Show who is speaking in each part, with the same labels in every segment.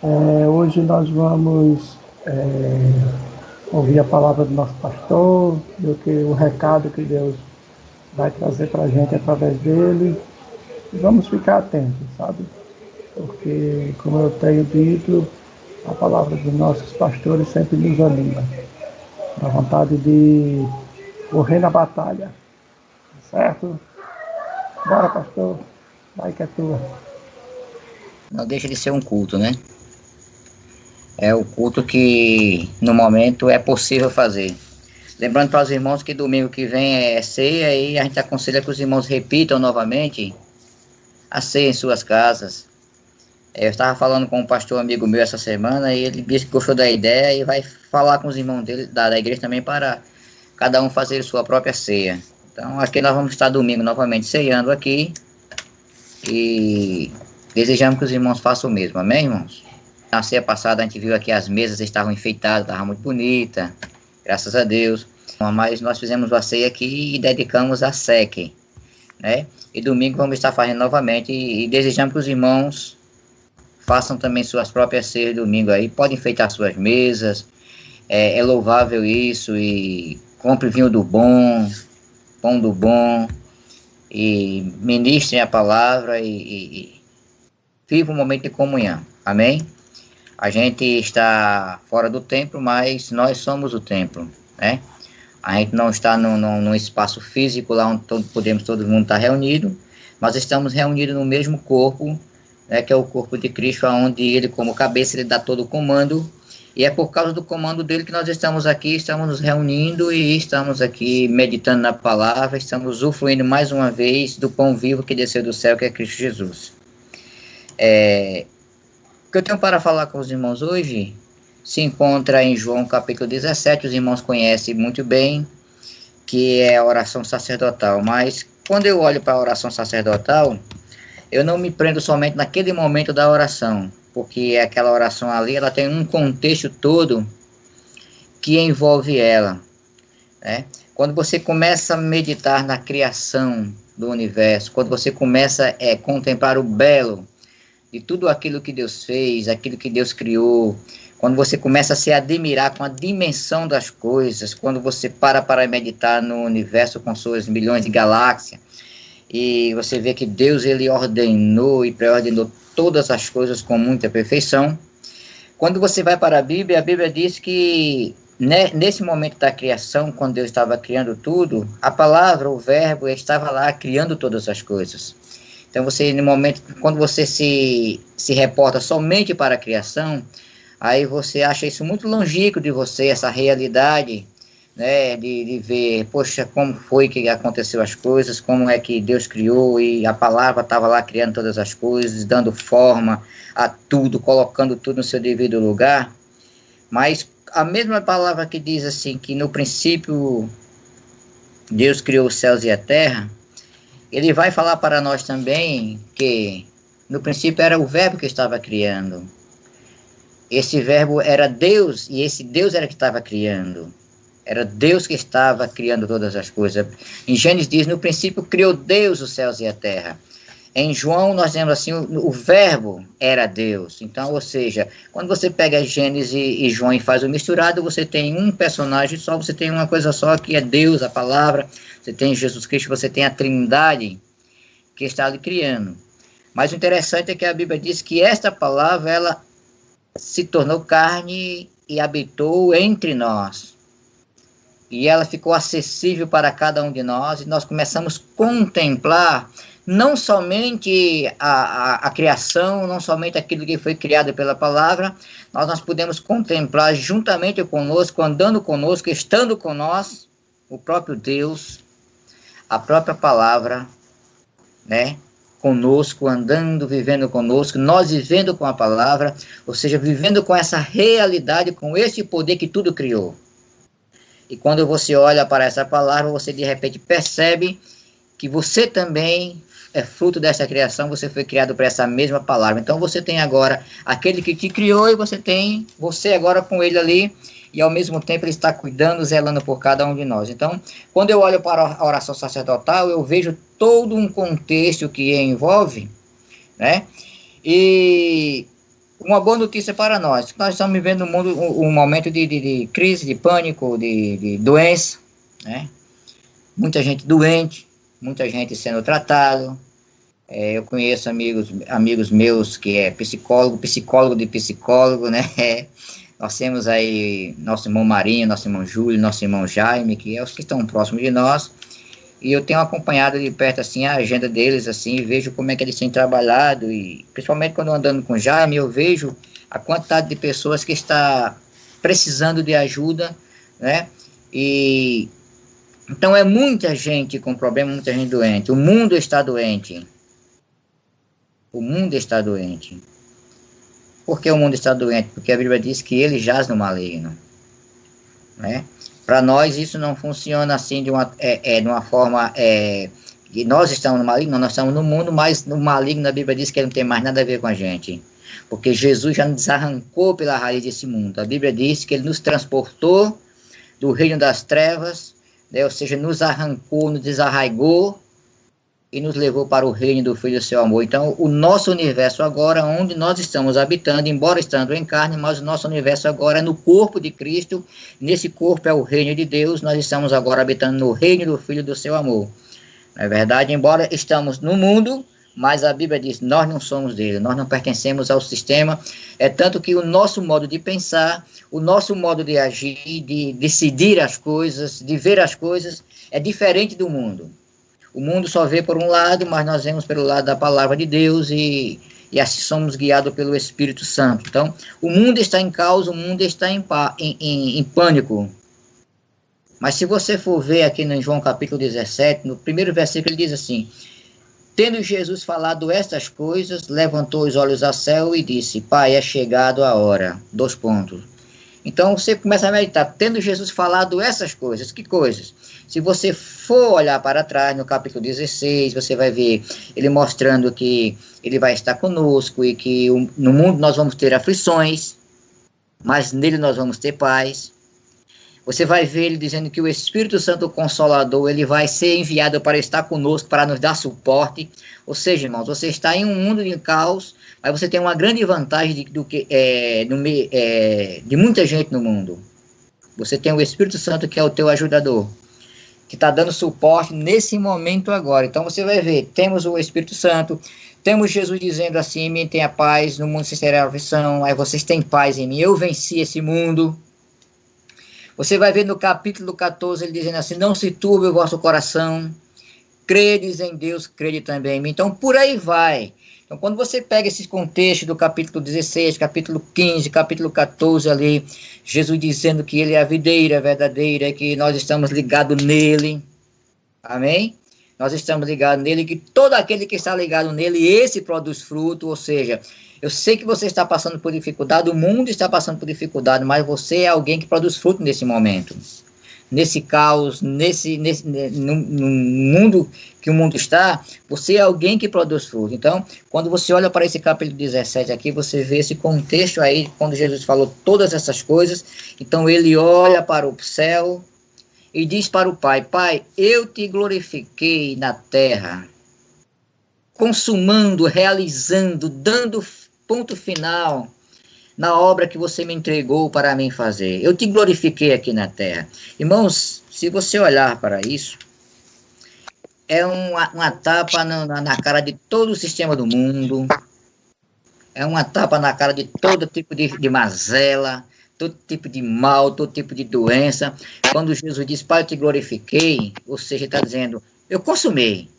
Speaker 1: Hoje nós vamos ouvir a palavra do nosso pastor, o recado que Deus vai trazer para a gente através dele. E vamos ficar atentos, sabe? Porque, como eu tenho dito, a palavra dos nossos pastores sempre nos anima. Dá vontade de correr na batalha, certo? Bora, pastor, vai que é tua.
Speaker 2: Não deixa de ser um culto, né? É o culto que, no momento, é possível fazer. Lembrando para os irmãos que domingo que vem é ceia e a gente aconselha que os irmãos repitam novamente a ceia em suas casas. Eu estava falando com um pastor amigo meu essa semana e ele disse que gostou da ideia e vai falar com os irmãos dele, da igreja também, para cada um fazer sua própria ceia. Então, aqui nós vamos estar domingo novamente ceando aqui e desejamos que os irmãos façam o mesmo, amém, irmãos? Na ceia passada a gente viu aqui as mesas estavam enfeitadas, estava muito bonita, graças a Deus. Mas nós fizemos a ceia aqui e dedicamos a SEC, né? E domingo vamos estar fazendo novamente e desejamos que os irmãos façam também suas próprias ceias domingo aí. Podem enfeitar suas mesas, é louvável isso, e compre vinho do bom, pão do bom, e ministrem a palavra e viva um momento de comunhão, amém? A gente está fora do templo, mas nós somos o templo, né? A gente não está num espaço físico lá onde podemos todo mundo estar reunido, mas estamos reunidos no mesmo corpo, né, que é o corpo de Cristo, onde ele, como cabeça, ele dá todo o comando, e é por causa do comando dele que nós estamos aqui, estamos nos reunindo e estamos aqui meditando na palavra, estamos usufruindo mais uma vez do pão vivo que desceu do céu, que é Cristo Jesus. O que eu tenho para falar com os irmãos hoje se encontra em João capítulo 17, os irmãos conhecem muito bem, que é a oração sacerdotal, mas quando eu olho para a oração sacerdotal, eu não me prendo somente naquele momento da oração, porque aquela oração ali, ela tem um contexto todo que envolve ela, né? Quando você começa a meditar na criação do universo, quando você começa a contemplar o belo de tudo aquilo que Deus fez, aquilo que Deus criou, quando você começa a se admirar com a dimensão das coisas, quando você para meditar no universo com suas milhões de galáxias, e você vê que Deus ele ordenou e pré-ordenou todas as coisas com muita perfeição. Quando você vai para a Bíblia diz que nesse momento da criação, quando Deus estava criando tudo, a palavra, o verbo, estava lá criando todas as coisas. Então, você, no momento, quando você se reporta somente para a criação, aí você acha isso muito longínquo de você, essa realidade, né, de ver, poxa, como foi que aconteceu as coisas, como é que Deus criou, e a palavra estava lá criando todas as coisas, dando forma a tudo, colocando tudo no seu devido lugar. Mas a mesma palavra que diz assim, que no princípio Deus criou os céus e a terra, ele vai falar para nós também que no princípio era o verbo que estava criando. Esse verbo era Deus, e esse Deus era que estava criando. Era Deus que estava criando todas as coisas. Em Gênesis diz, no princípio criou Deus os céus e a terra. Em João nós temos assim, o verbo era Deus. Então, ou seja, quando você pega Gênesis e João e faz o misturado, você tem um personagem só, você tem uma coisa só, que é Deus, a palavra. Você tem Jesus Cristo, você tem a Trindade que está ali criando. Mas o interessante é que a Bíblia diz que esta palavra, ela se tornou carne e habitou entre nós. E ela ficou acessível para cada um de nós, e nós começamos a contemplar não somente a criação, não somente aquilo que foi criado pela palavra, nós podemos contemplar juntamente conosco, andando conosco, estando conosco, o próprio Deus, a própria palavra, né? Conosco, andando, vivendo conosco, nós vivendo com a palavra, ou seja, vivendo com essa realidade, com esse poder que tudo criou. E quando você olha para essa palavra, você de repente percebe que você também é fruto dessa criação, você foi criado por essa mesma palavra. Então você tem agora aquele que te criou e você tem você agora com ele ali, e ao mesmo tempo ele está cuidando, zelando por cada um de nós. Então, quando eu olho para a oração sacerdotal, eu vejo todo um contexto que envolve, né? E uma boa notícia para nós. Nós estamos vivendo no mundo um momento de crise, de pânico, de doença, né? Muita gente doente, muita gente sendo tratado. Eu conheço amigos meus que é psicólogo de psicólogo, né? Nós temos aí nosso irmão Marinho, nosso irmão Júlio, nosso irmão Jaime, que é os que estão próximos de nós. E eu tenho acompanhado de perto, assim, a agenda deles, assim, e vejo como é que eles têm trabalhado, e principalmente quando eu andando com o Jaime, eu vejo a quantidade de pessoas que está precisando de ajuda, né? E então é muita gente com problema, muita gente doente. O mundo está doente. O mundo está doente. Por que o mundo está doente? Porque a Bíblia diz que ele jaz no maligno, né? Para nós isso não funciona assim de uma forma que nós estamos no maligno, nós estamos no mundo, mas no maligno a Bíblia diz que ele não tem mais nada a ver com a gente. Porque Jesus já nos arrancou pela raiz desse mundo. A Bíblia diz que ele nos transportou do reino das trevas, né? Ou seja, nos arrancou, nos desarraigou e nos levou para o reino do Filho do seu amor. Então, o nosso universo agora, onde nós estamos habitando, embora estando em carne, mas o nosso universo agora é no corpo de Cristo. Nesse corpo é o reino de Deus, nós estamos agora habitando no reino do Filho do seu amor. Na verdade, embora estamos no mundo, mas a Bíblia diz, nós não somos dele, nós não pertencemos ao sistema. É tanto que o nosso modo de pensar, o nosso modo de agir, de decidir as coisas, de ver as coisas, é diferente do mundo. O mundo só vê por um lado, mas nós vemos pelo lado da palavra de Deus e assim somos guiados pelo Espírito Santo. Então, o mundo está em caos, o mundo está em pânico. Mas se você for ver aqui no João capítulo 17, no primeiro versículo ele diz assim, tendo Jesus falado estas coisas, levantou os olhos ao céu e disse, Pai, é chegado a hora. Então você começa a meditar, tendo Jesus falado essas coisas, que coisas? Se você for olhar para trás, no capítulo 16, você vai ver ele mostrando que ele vai estar conosco e que no mundo nós vamos ter aflições, mas nele nós vamos ter paz. Você vai ver ele dizendo que o Espírito Santo Consolador, ele vai ser enviado para estar conosco, para nos dar suporte. Ou seja, irmãos, você está em um mundo de caos, mas você tem uma grande vantagem de muita gente no mundo. Você tem o Espírito Santo que é o teu ajudador, que está dando suporte nesse momento agora. Então você vai ver, temos o Espírito Santo, temos Jesus dizendo assim, em mim tem a paz, no mundo vocês terão aflição, aí vocês têm paz em mim, eu venci esse mundo. Você vai ver no capítulo 14, ele dizendo assim, não se turbe o vosso coração, credes em Deus, crede também em mim. Então, por aí vai. Então, quando você pega esse contexto do capítulo 16, capítulo 15, capítulo 14 ali, Jesus dizendo que ele é a videira verdadeira, que nós estamos ligados nele, amém? Nós estamos ligados nele, que todo aquele que está ligado nele, esse produz fruto, ou seja, eu sei que você está passando por dificuldade, o mundo está passando por dificuldade, mas você é alguém que produz fruto nesse momento. Nesse caos, no mundo que o mundo está, você é alguém que produz fruto. Então, quando você olha para esse capítulo 17 aqui, você vê esse contexto aí, quando Jesus falou todas essas coisas, então ele olha para o céu e diz para o Pai, Pai, eu te glorifiquei na terra, consumando, realizando, dando ponto final na obra que você me entregou para mim fazer. Eu te glorifiquei aqui na terra. Irmãos, se você olhar para isso, é uma tapa na cara de todo o sistema do mundo, é uma tapa na cara de todo tipo de mazela, todo tipo de mal, todo tipo de doença. Quando Jesus diz, Pai, eu te glorifiquei, ou seja, está dizendo, eu consumei,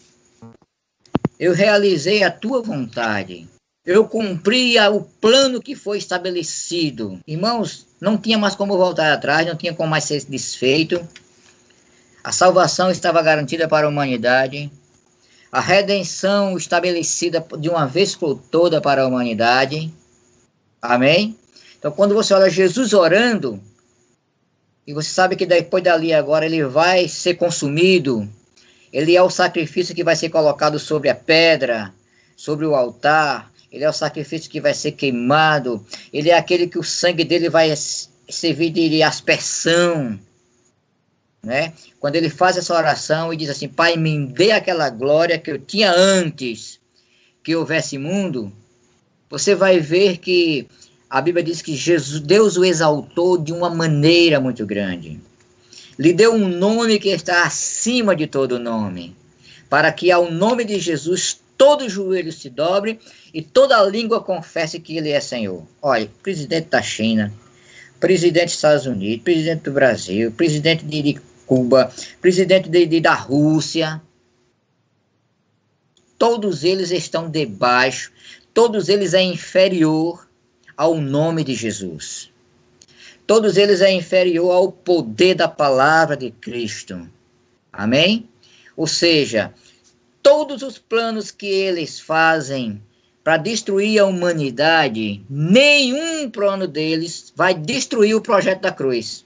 Speaker 2: eu realizei a tua vontade, eu cumpri o plano que foi estabelecido. Irmãos, não tinha mais como voltar atrás, não tinha como mais ser desfeito. A salvação estava garantida para a humanidade. A redenção estabelecida de uma vez por toda para a humanidade. Amém? Então, quando você olha Jesus orando, e você sabe que depois dali agora ele vai ser consumido, ele é o sacrifício que vai ser colocado sobre a pedra, sobre o altar, ele é o sacrifício que vai ser queimado, ele é aquele que o sangue dele vai servir de aspersão, né? Quando ele faz essa oração e diz assim, Pai, me dê aquela glória que eu tinha antes que houvesse mundo, você vai ver que a Bíblia diz que Deus o exaltou de uma maneira muito grande. Lhe deu um nome que está acima de todo nome, para que ao nome de Jesus todo joelho se dobre e toda língua confesse que ele é Senhor. Olha, presidente da China, presidente dos Estados Unidos, presidente do Brasil, presidente de Cuba, presidente da Rússia, todos eles estão debaixo, todos eles é inferior ao nome de Jesus. Todos eles é inferior ao poder da palavra de Cristo. Amém? Ou seja, todos os planos que eles fazem para destruir a humanidade, nenhum plano deles vai destruir o projeto da cruz.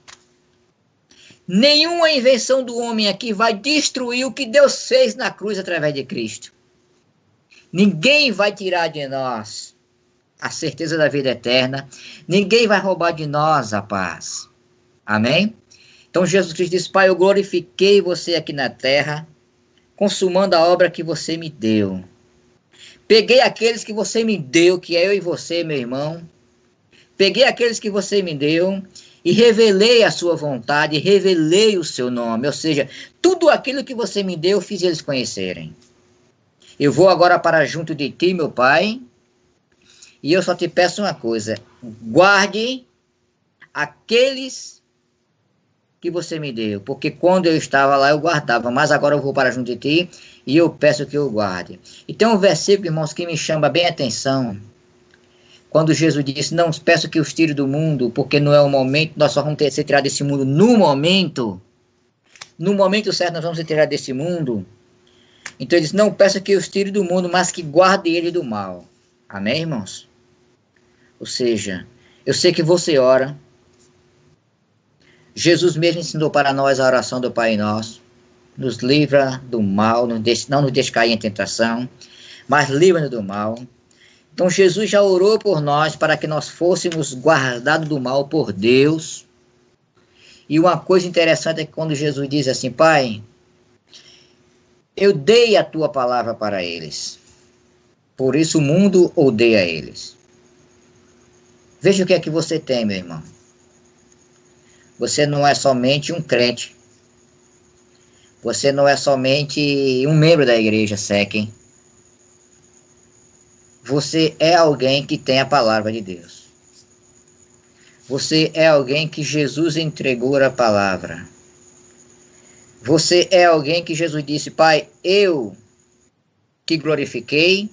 Speaker 2: Nenhuma invenção do homem aqui vai destruir o que Deus fez na cruz através de Cristo. Ninguém vai tirar de nós a certeza da vida eterna. Ninguém vai roubar de nós a paz. Amém? Então Jesus Cristo diz: Pai, eu glorifiquei você aqui na terra, consumando a obra que você me deu. Peguei aqueles que você me deu, que é eu e você, meu irmão. Peguei aqueles que você me deu e revelei a sua vontade, revelei o seu nome. Ou seja, tudo aquilo que você me deu, eu fiz eles conhecerem. Eu vou agora para junto de ti, meu Pai, e eu só te peço uma coisa: guarde aqueles que você me deu, porque quando eu estava lá eu guardava, mas agora eu vou para junto de ti e eu peço que eu guarde. E tem um versículo, irmãos, que me chama bem a atenção, quando Jesus disse: não peço que os tire do mundo, porque não é o momento, nós só vamos ser tirados desse mundo no momento certo nós vamos ser tirados desse mundo. Então ele disse: não peço que os tire do mundo, mas que guarde ele do mal. Amém, irmãos? Ou seja, eu sei que você ora. Jesus mesmo ensinou para nós a oração do Pai Nosso. Nos livra do mal, não nos deixe cair em tentação, mas livra-nos do mal. Então Jesus já orou por nós para que nós fôssemos guardados do mal por Deus. E uma coisa interessante é que quando Jesus diz assim: Pai, eu dei a tua palavra para eles, por isso o mundo odeia eles. Veja o que é que você tem, meu irmão. Você não é somente um crente. Você não é somente um membro da igreja SEC. Você é alguém que tem a palavra de Deus. Você é alguém que Jesus entregou a palavra. Você é alguém que Jesus disse: Pai, eu te glorifiquei,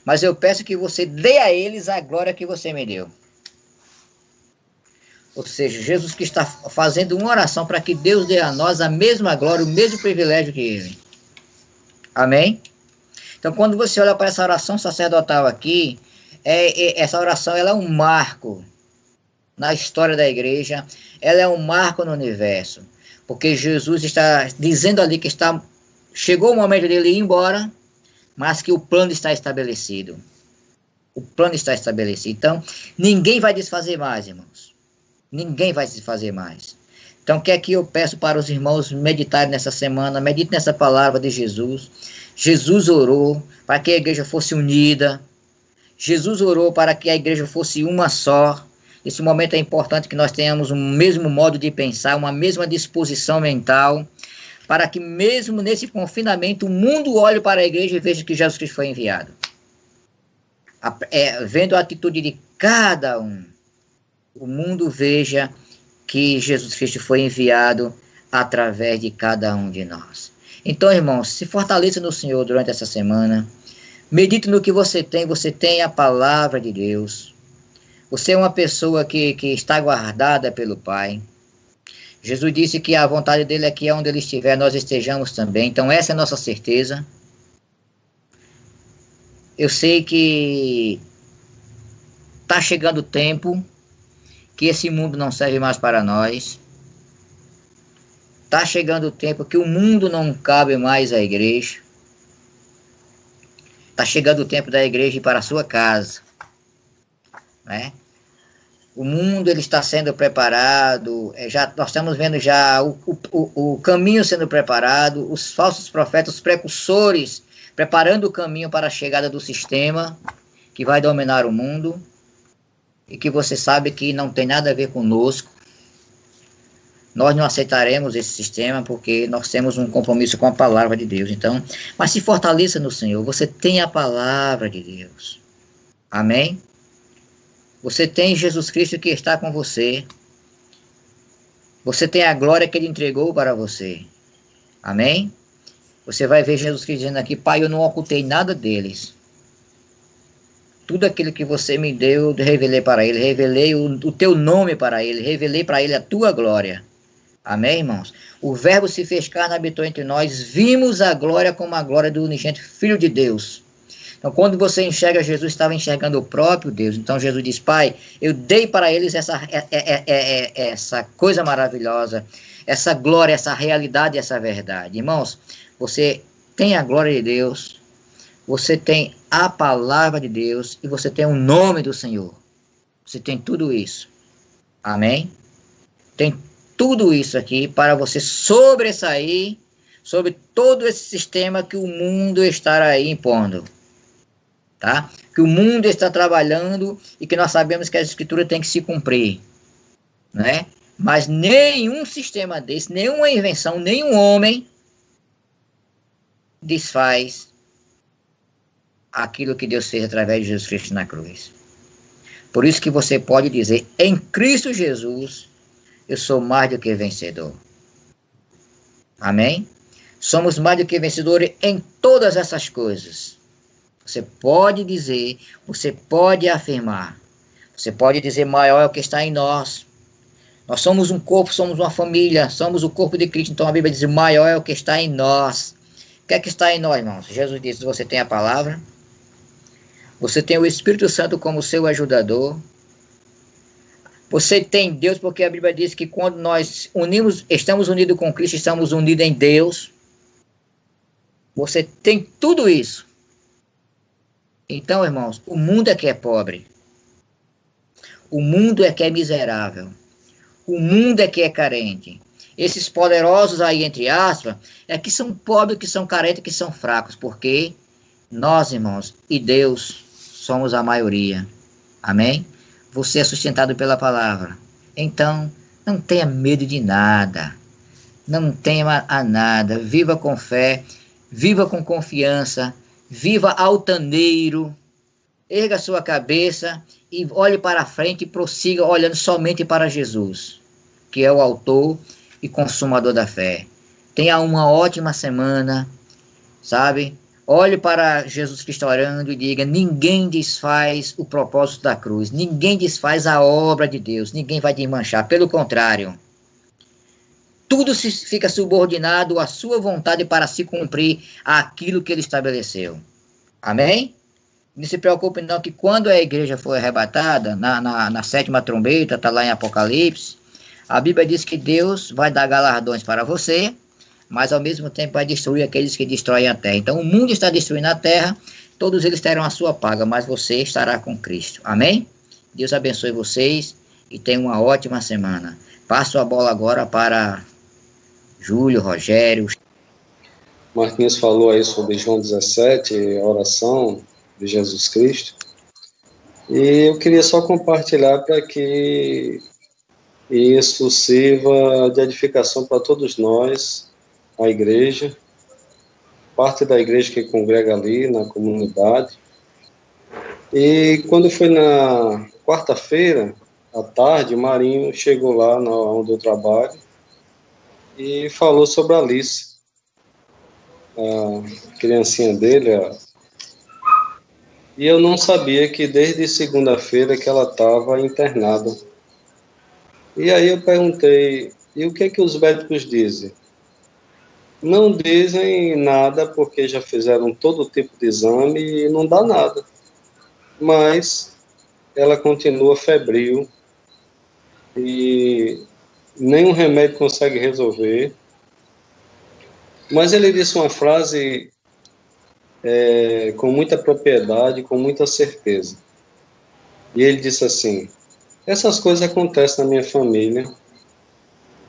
Speaker 2: mas eu peço que você dê a eles a glória que você me deu. Ou seja, Jesus que está fazendo uma oração para que Deus dê a nós a mesma glória, o mesmo privilégio que Ele. Amém? Então, quando você olha para essa oração sacerdotal aqui, essa oração ela é um marco na história da igreja, ela é um marco no universo, porque Jesus está dizendo ali que chegou o momento dele ir embora, mas que o plano está estabelecido. O plano está estabelecido. Então, ninguém vai desfazer mais, irmãos. Ninguém vai se fazer mais. Então, o que é que eu peço para os irmãos meditarem nessa semana? Medite nessa palavra de Jesus. Jesus orou para que a igreja fosse unida. Jesus orou para que a igreja fosse uma só. Esse momento é importante que nós tenhamos um mesmo modo de pensar, uma mesma disposição mental, para que mesmo nesse confinamento o mundo olhe para a igreja e veja que Jesus Cristo foi enviado. Vendo a atitude de cada um, o mundo veja que Jesus Cristo foi enviado através de cada um de nós. Então, irmãos, se fortaleça no Senhor durante essa semana. Medite no que você tem a palavra de Deus. Você é uma pessoa que está guardada pelo Pai. Jesus disse que a vontade dele é que onde ele estiver, nós estejamos também. Então, essa é a nossa certeza. Eu sei que está chegando o tempo que esse mundo não serve mais para nós. Está chegando o tempo que o mundo não cabe mais à igreja. Está chegando o tempo da igreja ir para a sua casa. Né? O mundo ele está sendo preparado, nós estamos vendo já o caminho sendo preparado, os falsos profetas, os precursores, preparando o caminho para a chegada do sistema, que vai dominar o mundo e que você sabe que não tem nada a ver conosco. Nós não aceitaremos esse sistema porque nós temos um compromisso com a palavra de Deus. Então, mas se fortaleça no Senhor. Você tem a palavra de Deus. Amém? Você tem Jesus Cristo que está com você. Você tem a glória que Ele entregou para você. Amém? Você vai ver Jesus Cristo dizendo aqui: Pai, eu não ocultei nada deles. Tudo aquilo que você me deu, eu revelei para Ele. Revelei o teu nome para Ele. Revelei para Ele a tua glória. Amém, irmãos? O Verbo se fez carne, habitou entre nós. Vimos a glória como a glória do unigênito Filho de Deus. Então, quando você enxerga Jesus, estava enxergando o próprio Deus. Então, Jesus diz: Pai, eu dei para eles essa coisa maravilhosa, essa glória, essa realidade, essa verdade. Irmãos, você tem a glória de Deus, você tem a palavra de Deus e você tem o nome do Senhor. Você tem tudo isso. Amém? Tem tudo isso aqui para você sobressair sobre todo esse sistema que o mundo está aí impondo. Tá? Que o mundo está trabalhando e que nós sabemos que a Escritura tem que se cumprir, né? Mas nenhum sistema desse, nenhuma invenção, nenhum homem desfaz aquilo que Deus fez através de Jesus Cristo na cruz. Por isso que você pode dizer: em Cristo Jesus, eu sou mais do que vencedor. Amém? Somos mais do que vencedores em todas essas coisas. Você pode dizer, você pode afirmar, você pode dizer: maior é o que está em nós. Nós somos um corpo, somos uma família, somos o corpo de Cristo. Então a Bíblia diz: maior é o que está em nós. O que é que está em nós, irmãos? Jesus disse: você tem a palavra, você tem o Espírito Santo como seu ajudador, você tem Deus, porque a Bíblia diz que quando nós estamos unidos com Cristo, estamos unidos em Deus. Você tem tudo isso. Então, irmãos, o mundo é que é pobre. O mundo é que é miserável. O mundo é que é carente. Esses poderosos aí, entre aspas, é que são pobres, que são carentes, que são fracos. Porque nós, irmãos, e Deus, somos a maioria. Amém? Você é sustentado pela palavra. Então, não tenha medo de nada. Não tema a nada. Viva com fé. Viva com confiança. Viva altaneiro, erga sua cabeça e olhe para frente e prossiga olhando somente para Jesus, que é o autor e consumador da fé. Tenha uma ótima semana, sabe? Olhe para Jesus Cristo orando e diga: ninguém desfaz o propósito da cruz, ninguém desfaz a obra de Deus, ninguém vai desmanchar, pelo contrário. Tudo fica subordinado à sua vontade para se cumprir aquilo que ele estabeleceu. Amém? Não se preocupe não que quando a igreja for arrebatada, na sétima trombeta, está lá em Apocalipse, a Bíblia diz que Deus vai dar galardões para você, mas ao mesmo tempo vai destruir aqueles que destroem a terra. Então o mundo está destruindo a terra, todos eles terão a sua paga, mas você estará com Cristo. Amém? Deus abençoe vocês e tenha uma ótima semana. Passo a bola agora para Júlio, Rogério.
Speaker 3: Marquinhos falou aí sobre João 17, a oração de Jesus Cristo. E eu queria só compartilhar para que isso sirva de edificação para todos nós, a igreja, parte da igreja que congrega ali na comunidade. E quando foi na quarta-feira, à tarde, o Marinho chegou lá onde eu trabalho e falou sobre a Alice, a criancinha dele, e eu não sabia que desde segunda-feira que ela estava internada. E aí eu perguntei: e o que os médicos dizem? Não dizem nada, porque já fizeram todo tipo de exame e não dá nada. Mas ela continua febril e nenhum remédio consegue resolver. Mas ele disse uma frase com muita propriedade, com muita certeza. E ele disse assim: essas coisas acontecem na minha família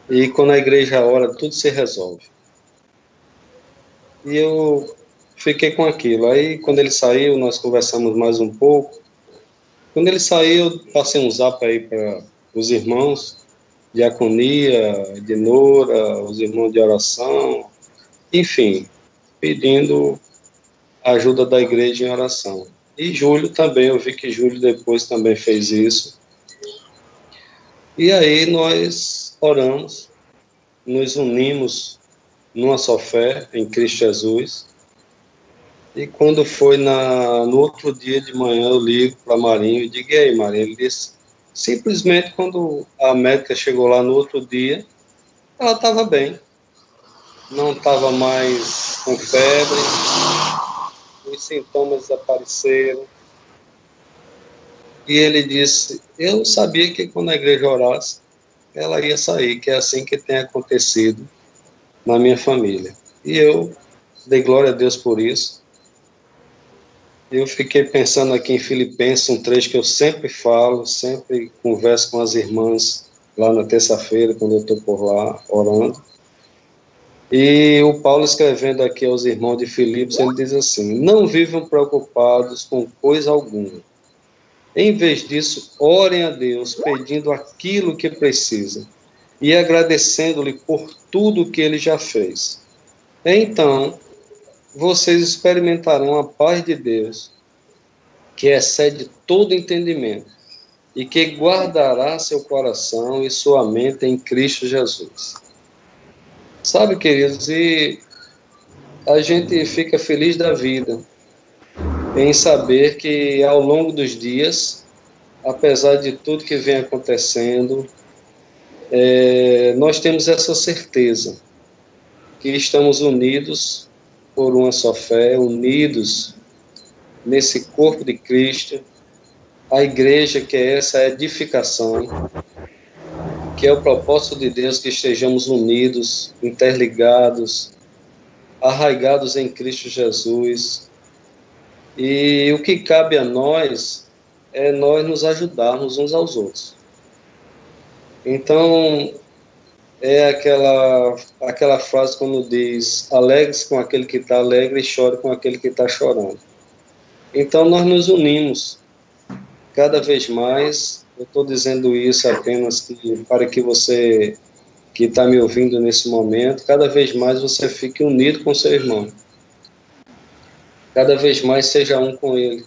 Speaker 3: e quando a igreja ora, tudo se resolve. E eu fiquei com aquilo. Aí, quando ele saiu, nós conversamos mais um pouco. Quando ele saiu, eu passei um zap aí para os irmãos, diaconia, de Nora, os irmãos de oração, enfim, pedindo a ajuda da igreja em oração. E Júlio também, eu vi que Júlio depois também fez isso. E aí nós oramos, nos unimos numa só fé em Cristo Jesus. E quando foi no outro dia de manhã, eu ligo para Marinho e digo: e aí, Marinho? Ele disse, simplesmente quando a médica chegou lá no outro dia, ela estava bem. Não estava mais com febre, os sintomas desapareceram. E ele disse, eu sabia que quando a igreja orasse, ela ia sair, que é assim que tem acontecido na minha família. E eu dei glória a Deus por isso. Eu fiquei pensando aqui em Filipenses, um trecho que eu sempre falo, sempre converso com as irmãs lá na terça-feira, quando eu estou por lá orando. E o Paulo, escrevendo aqui aos irmãos de Filipos, ele diz assim: não vivam preocupados com coisa alguma. Em vez disso, orem a Deus, pedindo aquilo que precisam e agradecendo-lhe por tudo que ele já fez. Então, vocês experimentarão a paz de Deus, que excede todo entendimento, e que guardará seu coração e sua mente em Cristo Jesus. Sabe, queridos, e a gente fica feliz da vida em saber que ao longo dos dias, apesar de tudo que vem acontecendo, nós temos essa certeza que estamos unidos por uma só fé, unidos nesse corpo de Cristo, a igreja, que é essa edificação, que é o propósito de Deus, que estejamos unidos, interligados, arraigados em Cristo Jesus. E o que cabe a nós é nós nos ajudarmos uns aos outros. Então, é aquela frase quando diz: alegre-se com aquele que está alegre e chore com aquele que está chorando. Então, nós nos unimos cada vez mais. Eu estou dizendo isso apenas para que você que está me ouvindo nesse momento, cada vez mais você fique unido com seu irmão. Cada vez mais seja um com ele.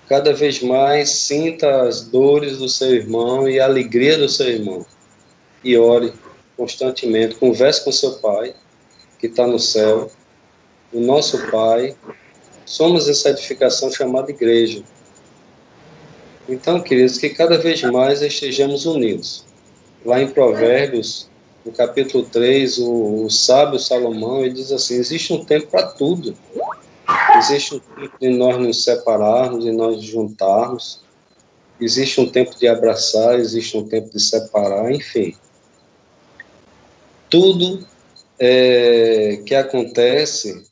Speaker 3: Cada vez mais sinta as dores do seu irmão e a alegria do seu irmão. E ore constantemente. Converse com seu Pai, que está no céu. O nosso Pai. Somos essa edificação chamada igreja. Então, queridos, que cada vez mais estejamos unidos. Lá em Provérbios, no capítulo 3, o sábio Salomão, ele diz assim: existe um tempo para tudo. Existe um tempo de nós nos separarmos, de nós nos juntarmos. Existe um tempo de abraçar, existe um tempo de separar, enfim. Tudo que acontece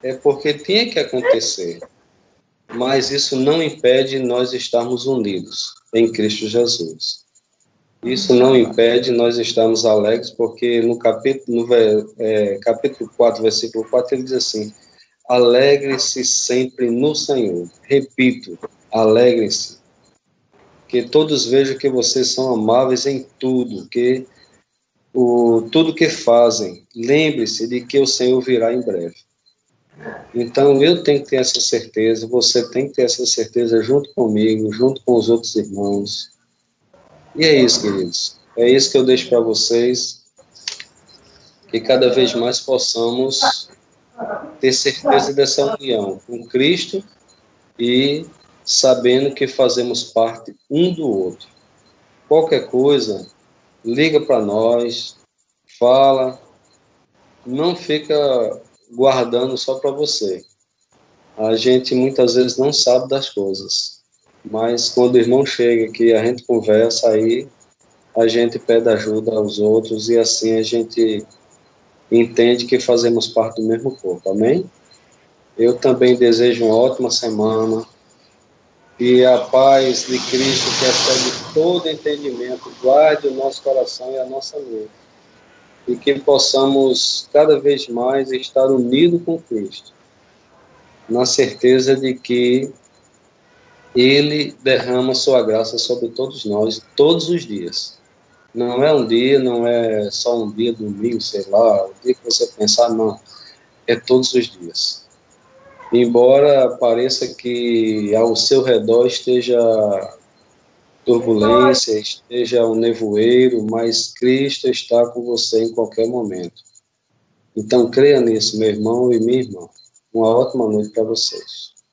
Speaker 3: é porque tinha que acontecer. Mas isso não impede nós estarmos unidos em Cristo Jesus. Isso não impede nós estarmos alegres, porque no capítulo 4, versículo 4, ele diz assim: alegre-se sempre no Senhor. Repito, alegrem-se. Que todos vejam que vocês são amáveis em tudo, que tudo que fazem, lembre-se de que o Senhor virá em breve. Então, eu tenho que ter essa certeza, você tem que ter essa certeza junto comigo, junto com os outros irmãos. E é isso, queridos. É isso que eu deixo para vocês, que cada vez mais possamos ter certeza dessa união com Cristo e sabendo que fazemos parte um do outro. Qualquer coisa, liga para nós, fala, não fica guardando só para você. A gente muitas vezes não sabe das coisas, mas quando o irmão chega aqui, a gente conversa, aí a gente pede ajuda aos outros e assim a gente entende que fazemos parte do mesmo corpo, amém? Eu também desejo uma ótima semana e a paz de Cristo, que excede todo entendimento, guarde o nosso coração e a nossa mente. E que possamos cada vez mais estar unidos com Cristo. na certeza de que Ele derrama sua graça sobre todos nós, todos os dias. Não é um dia, não é só um dia, domingo, sei lá, o dia que você pensar, não. É todos os dias. Embora pareça que ao seu redor esteja turbulência, esteja um nevoeiro, mas Cristo está com você em qualquer momento. Então, creia nisso, meu irmão e minha irmã. Uma ótima noite para vocês.